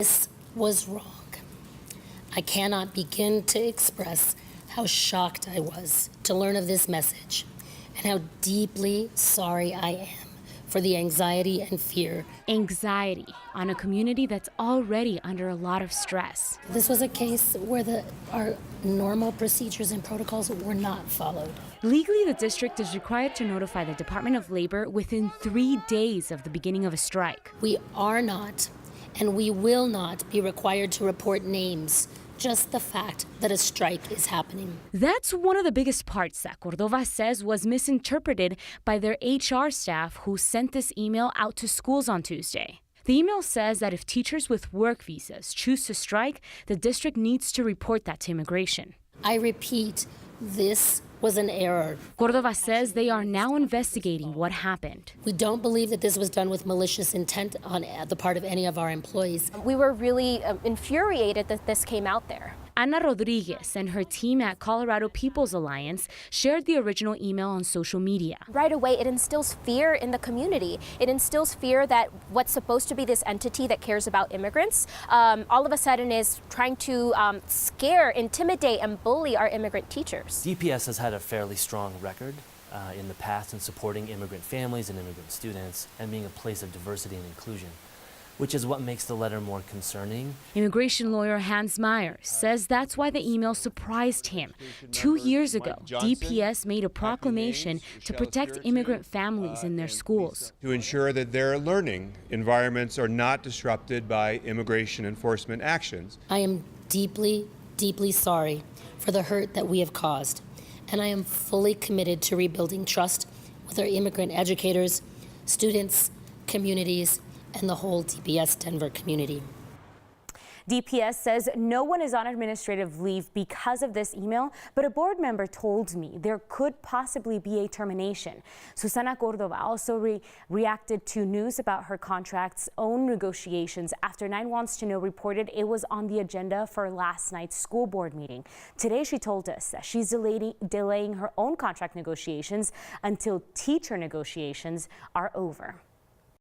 This was wrong. I cannot begin to express how shocked I was to learn of this message and how deeply sorry I am for the anxiety and fear. Anxiety on a community that's already under a lot of stress. This was a case where our normal procedures and protocols were not followed. Legally, the district is required to notify the Department of Labor within 3 days of the beginning of a strike. We are not, and we will not be required to report names, just the fact that a strike is happening. That's one of the biggest parts that Cordova says was misinterpreted by their HR staff who sent this email out to schools on Tuesday. The email says that if teachers with work visas choose to strike, the district needs to report that to immigration. I repeat, this was an error. Cordova says they are now investigating what happened. We don't believe that this was done with malicious intent on the part of any of our employees. We were really infuriated that this came out there. Ana Rodriguez and her team at Colorado People's Alliance shared the original email on social media. Right away, it instills fear in the community. It instills fear that what's supposed to be this entity that cares about immigrants, all of a sudden is trying to scare, intimidate, and bully our immigrant teachers. DPS has had a fairly strong record in the past in supporting immigrant families and immigrant students and being a place of diversity and inclusion, which is what makes the letter more concerning. Immigration lawyer Hans Meyer says that's why the email surprised him. 2 years ago, DPS made a proclamation to protect immigrant families in their schools. To ensure that their learning environments are not disrupted by immigration enforcement actions. I am deeply, deeply sorry for the hurt that we have caused, and I am fully committed to rebuilding trust with our immigrant educators, students, communities, and the whole DPS Denver community. DPS says no one is on administrative leave because of this email, but a board member told me there could possibly be a termination. Susana Cordova also reacted to news about her contract's own negotiations after 9 Wants to Know reported it was on the agenda for last night's school board meeting. Today she told us that she's delaying her own contract negotiations until teacher negotiations are over.